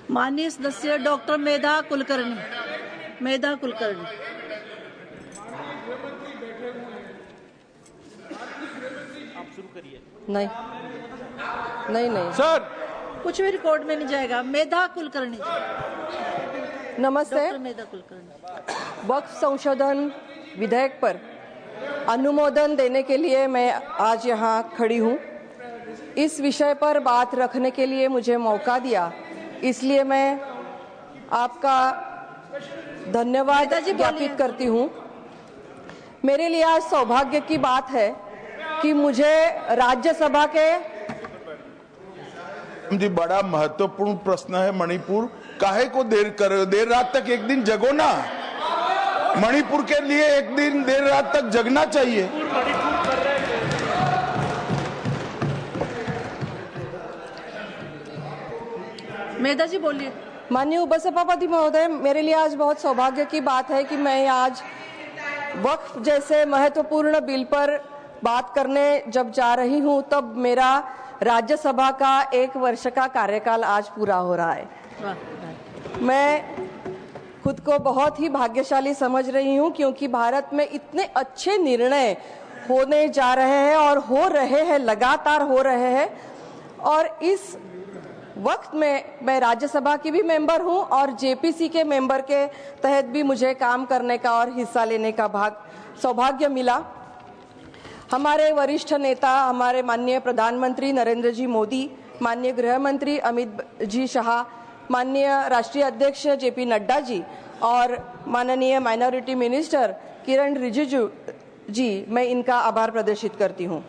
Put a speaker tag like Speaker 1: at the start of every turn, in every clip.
Speaker 1: माननीय सदस्य डॉक्टर मेधा कुलकर्णी।
Speaker 2: आप शुरू करिए।
Speaker 3: नहीं नहीं नहीं
Speaker 4: सर,
Speaker 1: कुछ भी रिकॉर्ड में नहीं जाएगा। मेधा कुलकर्णी।
Speaker 3: नमस्ते।
Speaker 1: डॉक्टर मेधा कुलकर्णी।
Speaker 3: वक्फ संशोधन विधेयक पर अनुमोदन देने के लिए मैं आज यहाँ खड़ी हूँ। इस विषय पर बात रखने के लिए मुझे मौका दिया, इसलिए मैं आपका धन्यवाद ज्ञापित करती हूँ। मेरे लिए आज सौभाग्य की बात है कि मुझे राज्यसभा के
Speaker 4: जी बड़ा महत्वपूर्ण प्रश्न है। मणिपुर काहे को देर रात तक एक दिन जगो ना। मणिपुर के लिए एक दिन देर रात तक जगना चाहिए।
Speaker 1: मेधा जी बोलिए।
Speaker 3: माननीय उपसभापति महोदय, मेरे लिए आज बहुत सौभाग्य की बात है कि मैं आज वक्फ जैसे महत्वपूर्ण बिल पर बात करने जब जा रही हूं, तब मेरा राज्यसभा का 1 वर्ष का कार्यकाल आज पूरा हो रहा है। मैं खुद को बहुत ही भाग्यशाली समझ रही हूं, क्योंकि भारत में इतने अच्छे निर्णय होने जा रहे हैं और हो रहे हैं, लगातार हो रहे हैं। और इस वक्त में मैं राज्यसभा की भी मेंबर हूं और जेपीसी के मेंबर के तहत भी मुझे काम करने का और हिस्सा लेने का सौभाग्य मिला। हमारे वरिष्ठ नेता, हमारे माननीय प्रधानमंत्री नरेंद्र जी मोदी, माननीय गृह मंत्री अमित जी शाह, माननीय राष्ट्रीय अध्यक्ष जेपी नड्डा जी और माननीय माइनॉरिटी मिनिस्टर किरण रिजिजू जी, मैं इनका आभार प्रदर्शित करती हूँ।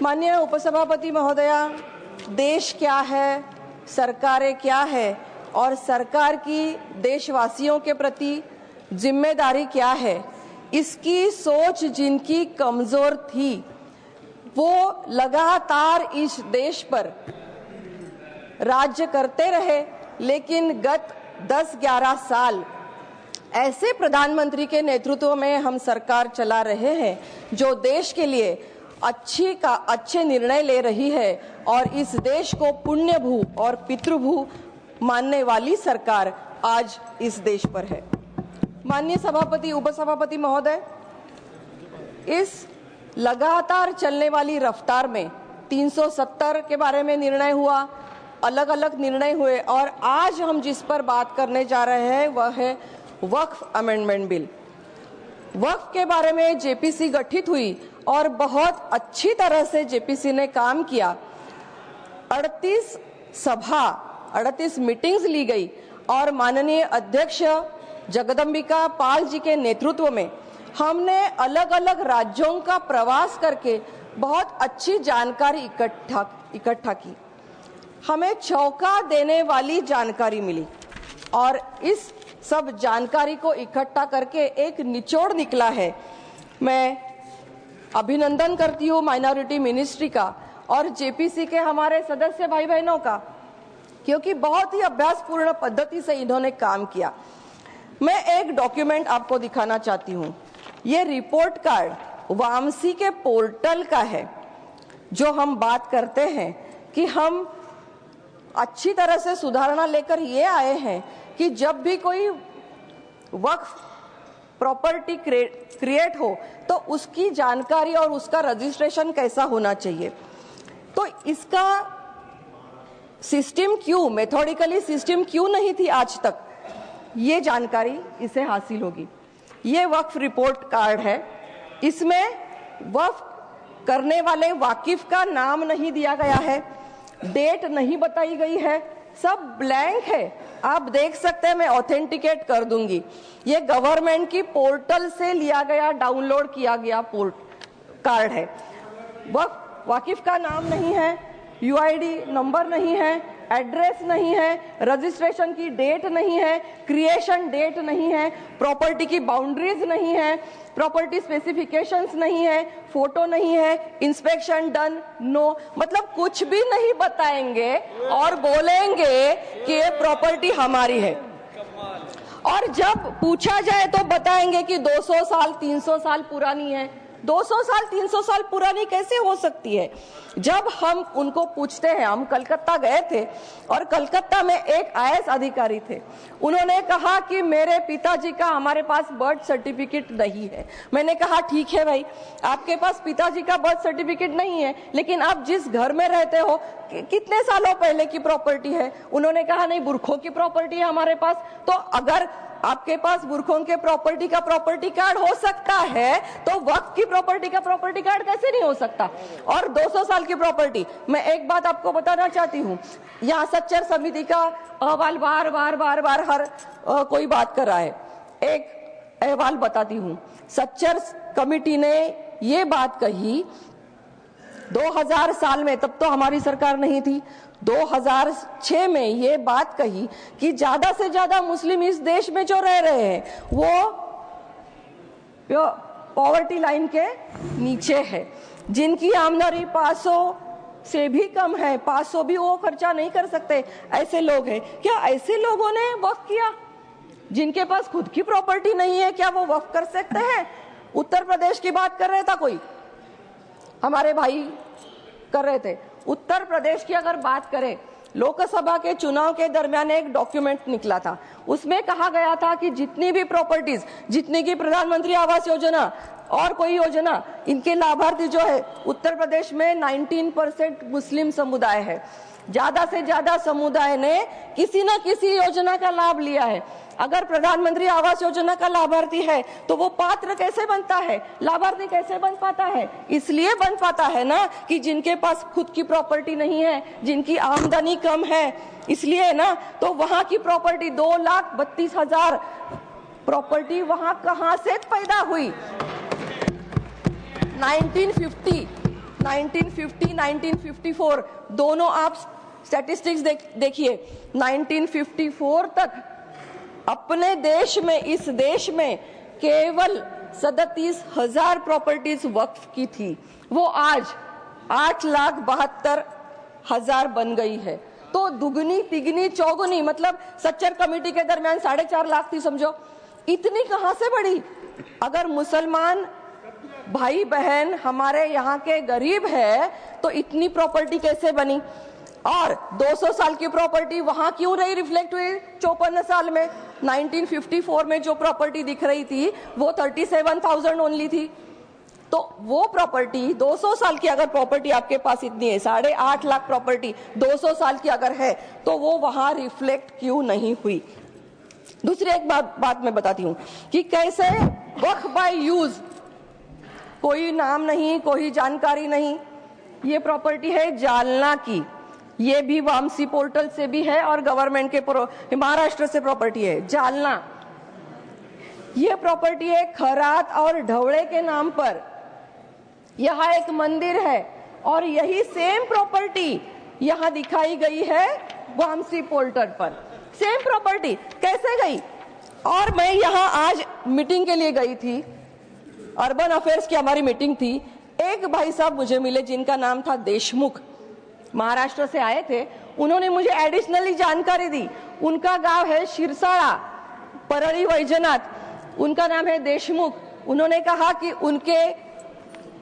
Speaker 3: माननीय उपसभापति महोदया, देश क्या है, सरकारें क्या है और सरकार की देशवासियों के प्रति जिम्मेदारी क्या है, इसकी सोच जिनकी कमजोर थी, वो लगातार इस देश पर राज्य करते रहे। लेकिन गत 10-11 साल ऐसे प्रधानमंत्री के नेतृत्व में हम सरकार चला रहे हैं जो देश के लिए अच्छे निर्णय ले रही है और इस देश को पुण्य भू और पितृभू मानने वाली सरकार आज इस देश पर है। माननीय सभापति, उपसभापति महोदय, इस लगातार चलने वाली रफ्तार में 370 के बारे में निर्णय हुआ, अलग अलग निर्णय हुए और आज हम जिस पर बात करने जा रहे हैं वह है वक्फ अमेंडमेंट बिल। वक्फ के बारे में जेपीसी गठित हुई और बहुत अच्छी तरह से जेपीसी ने काम किया। 38 मीटिंग्स ली गई और माननीय अध्यक्ष जगदम्बिका पाल जी के नेतृत्व में हमने अलग अलग राज्यों का प्रवास करके बहुत अच्छी जानकारी इकट्ठा की। हमें चौंका देने वाली जानकारी मिली और इस सब जानकारी को इकट्ठा करके एक निचोड़ निकला है। मैं अभिनंदन करती हूँ माइनॉरिटी मिनिस्ट्री का और जेपीसी के हमारे सदस्य भाई बहनों का, क्योंकि बहुत ही अभ्यासपूर्ण पद्धति से इन्होंने काम किया। मैं एक डॉक्यूमेंट आपको दिखाना चाहती हूँ। ये रिपोर्ट कार्ड वामसी के पोर्टल का है, जो हम बात करते हैं कि हम अच्छी तरह से सुधारणा लेकर ये आए हैं कि जब भी कोई वक्फ प्रॉपर्टी क्रिएट हो तो उसकी जानकारी और उसका रजिस्ट्रेशन कैसा होना चाहिए। तो इसका सिस्टम क्यों, मेथोडिकली सिस्टम क्यों नहीं थी आज तक, ये जानकारी इसे हासिल होगी। ये वक्फ रिपोर्ट कार्ड है। इसमें वक्फ करने वाले वाकिफ का नाम नहीं दिया गया है, डेट नहीं बताई गई है, सब ब्लैंक है। आप देख सकते हैं, मैं ऑथेंटिकेट कर दूंगी। ये गवर्नमेंट की पोर्टल से लिया गया, डाउनलोड किया गया कार्ड है। वाकिफ का नाम नहीं है, यूआईडी नंबर नहीं है, एड्रेस नहीं है, रजिस्ट्रेशन की डेट नहीं है, क्रिएशन डेट नहीं है, प्रॉपर्टी की बाउंड्रीज नहीं है, प्रॉपर्टी स्पेसिफिकेशंस नहीं है, फोटो नहीं है, इंस्पेक्शन डन नो, मतलब कुछ भी नहीं बताएंगे और बोलेंगे कि ये प्रॉपर्टी हमारी है। और जब पूछा जाए तो बताएंगे कि 200 साल 300 साल पुरानी है। 200 साल 300 साल पुरानी कैसे हो सकती है? जब हम उनको पूछते हैं, हम कलकत्ता गए थे और कलकत्ता में एक IAS अधिकारी थे, उन्होंने कहा कि मेरे पिताजी का हमारे पास बर्थ सर्टिफिकेट नहीं है। मैंने कहा ठीक है भाई, आपके पास पिताजी का बर्थ सर्टिफिकेट नहीं है, लेकिन आप जिस घर में रहते हो कितने सालों पहले की प्रॉपर्टी है? उन्होंने कहा नहीं, बुरखों की प्रॉपर्टी है हमारे पास। तो अगर आपके पास बुरखों के प्रॉपर्टी का प्रॉपर्टी कार्ड हो सकता है तो वक्फ की प्रॉपर्टी का प्रॉपर्टी कार्ड कैसे नहीं हो सकता? और 200 साल की प्रॉपर्टी, मैं एक बात आपको बताना चाहती हूँ, यहाँ सच्चर समिति का अहवाल बार बार हर कोई बात कर रहा है। एक अहवाल बताती हूँ। सच्चर कमिटी ने ये बात कही 2000 साल में, तब तो हमारी सरकार नहीं थी, 2006 में ये बात कही कि ज्यादा से ज्यादा मुस्लिम इस देश में जो रह रहे हैं वो पॉवर्टी लाइन के नीचे है, जिनकी आमदनी 500 से भी कम है, 500 भी वो खर्चा नहीं कर सकते, ऐसे लोग हैं। क्या ऐसे लोगों ने वक्फ किया? जिनके पास खुद की प्रॉपर्टी नहीं है, क्या वो वक्फ कर सकते हैं? उत्तर प्रदेश की बात कर रहे था, कोई हमारे भाई कर रहे थे। उत्तर प्रदेश की अगर बात करें, लोकसभा के चुनाव के दरमियान एक डॉक्यूमेंट निकला था, उसमें कहा गया था कि जितनी भी प्रॉपर्टीज, जितनी की प्रधानमंत्री आवास योजना और कोई योजना, इनके लाभार्थी जो है उत्तर प्रदेश में 19% मुस्लिम समुदाय है। ज्यादा से ज्यादा समुदाय ने किसी न किसी योजना का लाभ लिया है। अगर प्रधानमंत्री आवास योजना का लाभार्थी है तो वो पात्र कैसे बनता है, लाभार्थी कैसे बन पाता है? इसलिए बन पाता है ना कि जिनके पास खुद की प्रॉपर्टी नहीं है, जिनकी आमदनी कम है, इसलिए ना। तो वहां की प्रॉपर्टी 2,32,000 प्रॉपर्टी वहां कहां से पैदा हुई? 1950, 1954 दोनों आप स्टैटिस्टिक्स देखिए। 1954 तक अपने देश में, इस देश में केवल 37,000 प्रॉपर्टीज वक्फ की थी, वो आज 8,72,000 बन गई है। तो दुगनी तिगनी चौगुनी, मतलब सच्चर कमेटी के दरमियान 4.5 लाख थी, समझो इतनी कहां से बढ़ी? अगर मुसलमान भाई बहन हमारे यहाँ के गरीब है तो इतनी प्रॉपर्टी कैसे बनी? और 200 साल की प्रॉपर्टी वहां क्यों नहीं रिफ्लेक्ट हुई 54 साल में? 1954 में जो प्रॉपर्टी दिख रही थी वो 37,000 ओनली थी। तो वो प्रॉपर्टी 200 साल की, अगर प्रॉपर्टी आपके पास इतनी है, 8.5 लाख प्रॉपर्टी 200 साल की अगर है, तो वो वहां रिफ्लेक्ट क्यों नहीं हुई? दूसरी एक बात मैं बताती हूँ कि कैसे वक्फ बाय यूज, कोई नाम नहीं, कोई जानकारी नहीं। ये प्रॉपर्टी है जालना की, ये भी वामसी पोर्टल से भी है और गवर्नमेंट के महाराष्ट्र से प्रॉपर्टी है जालना। ये प्रॉपर्टी है खरात और ढवळे के नाम पर। यहाँ एक मंदिर है और यही सेम प्रॉपर्टी यहाँ दिखाई गई है वामसी पोर्टल पर। सेम प्रॉपर्टी कैसे गई? और मैं यहाँ आज मीटिंग के लिए गई थी, अर्बन अफेयर्स की हमारी मीटिंग थी। एक भाई साहब मुझे मिले जिनका नाम था देशमुख, महाराष्ट्र से आए थे। उन्होंने मुझे एडिशनली जानकारी दी। उनका गांव है शिरसाळा, परळी वैजनाथ, उनका नाम है देशमुख। उन्होंने कहा कि उनके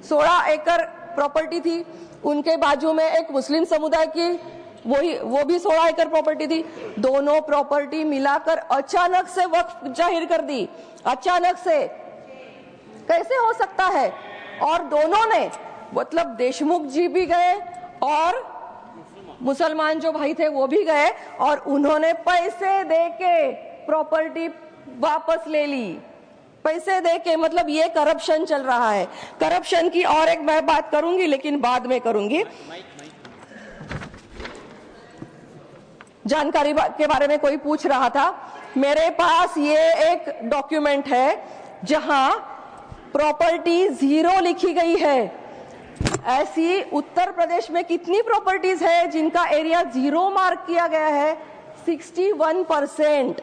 Speaker 3: 16 एकड़ प्रॉपर्टी थी, उनके बाजू में एक मुस्लिम समुदाय की वो भी 16 एकड़ प्रॉपर्टी थी। दोनों प्रॉपर्टी मिलाकर अचानक से वक्फ जाहिर कर दी। अचानक से कैसे हो सकता है? और दोनों ने, मतलब देशमुख जी भी गए और मुसलमान जो भाई थे वो भी गए और उन्होंने पैसे देके प्रॉपर्टी वापस ले ली। पैसे देके, मतलब ये करप्शन चल रहा है। करप्शन की और एक मैं बात करूंगी, लेकिन बाद में करूंगी। जानकारी के बारे में कोई पूछ रहा था। मेरे पास ये एक डॉक्यूमेंट है जहां प्रॉपर्टी 0 लिखी गई है। ऐसी उत्तर प्रदेश में कितनी प्रॉपर्टीज है जिनका एरिया 0 मार्क किया गया है? 61%।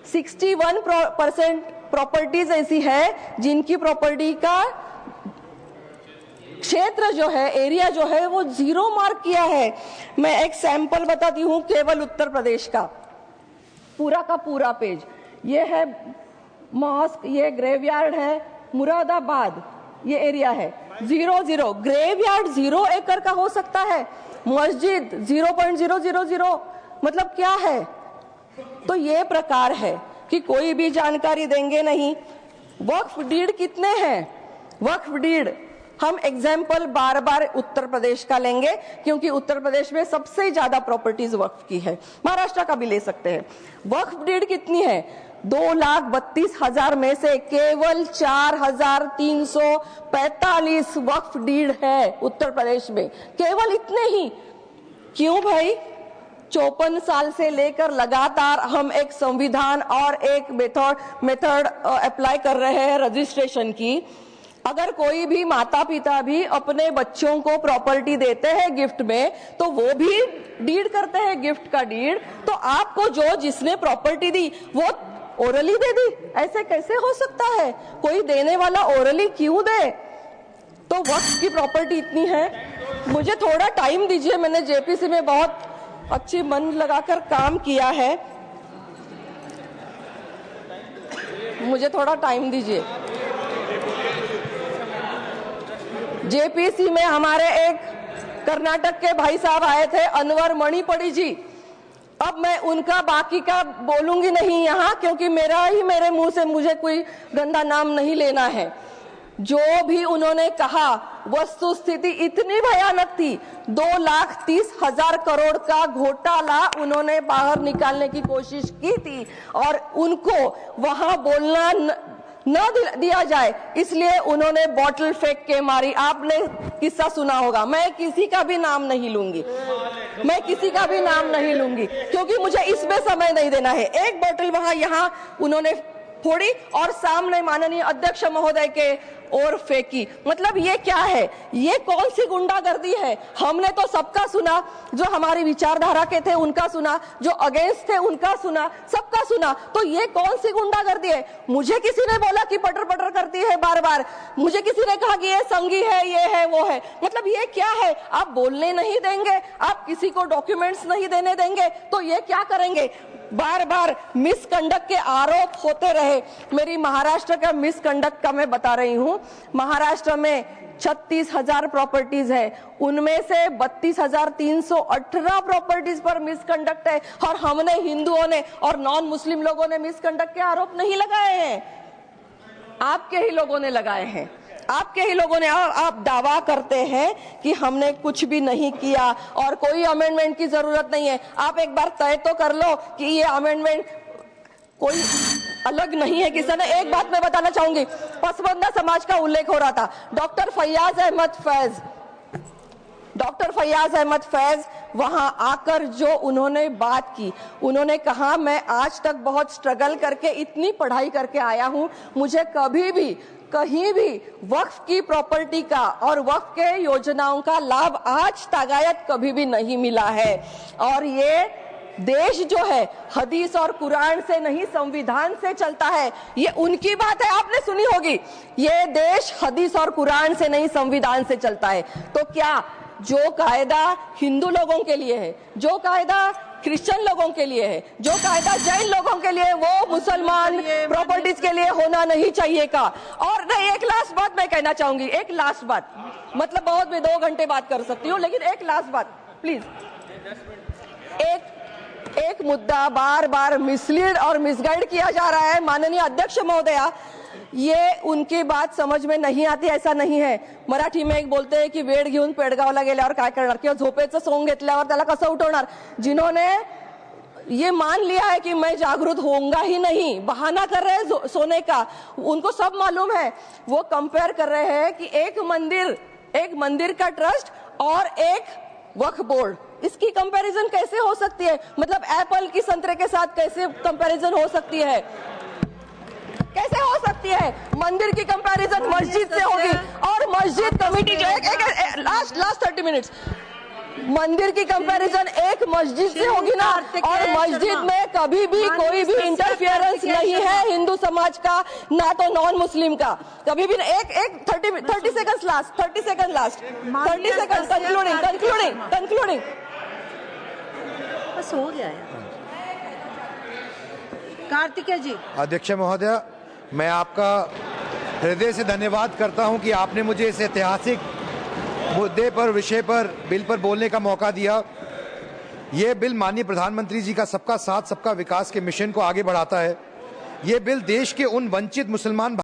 Speaker 3: 61% प्रॉपर्टीज ऐसी है जिनकी प्रॉपर्टी का क्षेत्र जो है, एरिया जो है, वो 0 मार्क किया है। मैं एक सैंपल बताती हूँ केवल उत्तर प्रदेश का, पूरा का पूरा पेज। ये है मॉस्क, ये ग्रेवयार्ड है, मुरादाबाद ये एरिया है 0 ग्रेवयार्ड 0 एकड़ का हो सकता है, मस्जिद 0.000 मतलब क्या है? तो ये प्रकार है कि कोई भी जानकारी देंगे नहीं। वक्फ डीड कितने हैं? वक्फ डीड हम एग्जाम्पल बार बार उत्तर प्रदेश का लेंगे क्योंकि उत्तर प्रदेश में सबसे ज्यादा प्रॉपर्टीज वक्फ की है, महाराष्ट्र का भी ले सकते हैं। वक्फ डीड कितनी है? 2,32,000 में से केवल 4,345 वक्फ डीड है उत्तर प्रदेश में, केवल इतने ही। क्यों भाई? 54 साल से लेकर लगातार हम एक संविधान और एक मेथड अप्लाई कर रहे हैं रजिस्ट्रेशन की। अगर कोई भी माता पिता भी अपने बच्चों को प्रॉपर्टी देते हैं गिफ्ट में तो वो भी डीड करते हैं गिफ्ट का डीड। तो आपको जो जिसने प्रॉपर्टी दी वो ओरली दे दी, ऐसे कैसे हो सकता है? कोई देने वाला ओरली क्यों दे? तो वक्फ की प्रॉपर्टी इतनी है। मुझे थोड़ा टाइम दीजिए, मैंने जेपीसी में बहुत अच्छी मन लगाकर काम किया है, मुझे थोड़ा टाइम दीजिए। जेपीसी में हमारे एक कर्नाटक के भाई साहब आए थे, अनवर मणिपड़ी जी। अब मैं उनका बाकी का बोलूंगी नहीं यहाँ, क्योंकि मेरे मुंह से मुझे कोई गंदा नाम नहीं लेना है। जो भी उन्होंने कहा वस्तु स्थिति इतनी भयानक थी। 2,30,000 करोड़ का घोटाला उन्होंने बाहर निकालने की कोशिश की थी और उनको वहां बोलना न दिया जाए, इसलिए उन्होंने बॉटल फेंक के मारी। आपने किस्सा सुना होगा, मैं किसी का भी नाम नहीं लूंगी, मैं किसी का भी नाम नहीं लूंगी क्योंकि मुझे इसमें समय नहीं देना है। एक बॉटल वहां यहाँ उन्होंने फोड़ी और सामने माननीय अध्यक्ष महोदय के और फेंकी। मतलब ये क्या है? ये कौन सी गुंडागर्दी है? हमने तो सबका सुना, जो हमारी विचारधारा के थे उनका सुना, जो अगेंस्ट थे उनका सुना, सबका सुना। तो ये कौन सी गुंडागर्दी है? मुझे किसी ने बोला कि पटर पटर करती है बार बार, मुझे किसी ने कहा कि ये संगी है, ये है, वो है। मतलब ये क्या है? आप बोलने नहीं देंगे, आप किसी को डॉक्यूमेंट्स नहीं देने देंगे, तो ये क्या करेंगे? बार बार मिसकंडक्ट के आरोप होते रहे। मेरी महाराष्ट्र का मिसकंडक्ट का मैं बता रही हूँ। महाराष्ट्र में 36,000 प्रॉपर्टीज है, उनमें से 32,318 प्रॉपर्टीज पर मिसकंडक्ट है और हमने हिंदुओं ने और नॉन मुस्लिम लोगों ने मिसकंडक्ट के आरोप नहीं लगाए हैं, आपके ही लोगों ने लगाए हैं, आपके ही लोगों ने। आप दावा करते हैं कि हमने कुछ भी नहीं किया और कोई अमेंडमेंट की जरूरत नहीं है। आप एक बार तय तो कर लो कि ये अमेंडमेंट कोई अलग नहीं है किसी ने। एक बात मैं बताना चाहूंगी, पसमानदा समाज का उल्लेख हो रहा था। डॉक्टर फैयाज अहमद फैज वहां आकर जो उन्होंने बात की, उन्होंने कहा मैं आज तक बहुत स्ट्रगल करके इतनी पढ़ाई करके आया हूं, मुझे कभी भी कहीं भी वक्फ की प्रॉपर्टी का और वक्फ के योजनाओं का लाभ आज तगायत कभी भी नहीं मिला है। और ये देश जो है हदीस और कुरान से नहीं संविधान से चलता है, ये उनकी बात है, आपने सुनी होगी। ये देश हदीस और कुरान से नहीं संविधान से चलता है। तो क्या जो कायदा हिंदू लोगों के लिए है, जो कायदा क्रिश्चियन लोगों के लिए है, जो कायदा जैन लोगों के लिए, वो मुसलमान प्रॉपर्टीज के लिए होना नहीं चाहिए का। और नहीं, एक लास्ट बात मैं कहना चाहूंगी, एक लास्ट बात, मतलब बहुत मैं 2 घंटे बात कर सकती हूँ, लेकिन एक लास्ट बात प्लीज। एक मुद्दा बार बार मिसलीड और मिसगाइड किया जा रहा है। माननीय अध्यक्ष महोदया, ये उनकी बात समझ में नहीं आती, ऐसा नहीं है। मराठी में एक बोलते हैं की वेळ घेऊन पेडगावला गेल्यावर काय करणार, किंवा झोपेचं सोंग घेतल्यावर त्याला कसं उठवणार। जिन्होंने ये मान लिया है कि मैं जागरूक होऊंगा ही नहीं, बहाना कर रहे हैं सोने का, उनको सब मालूम है। वो कंपेयर कर रहे हैं कि एक मंदिर का ट्रस्ट और एक वक्फ बोर्ड, इसकी कंपैरिजन कैसे हो सकती है? मतलब एप्पल की संतरे के साथ कैसे कंपैरिजन हो सकती है? कैसे हो सकती है? मंदिर की कंपैरिजन मस्जिद से होगी और मस्जिद कमेटी जो एक लास्ट 30 मिनट्स, मंदिर की कंपैरिजन एक मस्जिद से होगी ना, और मस्जिद में कभी भी कोई भी इंटरफियरेंस नहीं है हिंदू समाज का, ना तो नॉन मुस्लिम का, कभी भी। एक 30 सेकंड लास्ट कंक्लूडिंग
Speaker 1: बस हो गया यार। कार्तिकेय जी।
Speaker 5: अध्यक्ष महोदय, मैं आपका हृदय से धन्यवाद करता हूं कि आपने मुझे इस ऐतिहासिक मुद्दे पर, विषय पर, बिल पर बोलने का मौका दिया। ये बिल माननीय प्रधानमंत्री जी का सबका साथ सबका विकास के मिशन को आगे बढ़ाता है। ये बिल देश के उन वंचित मुसलमान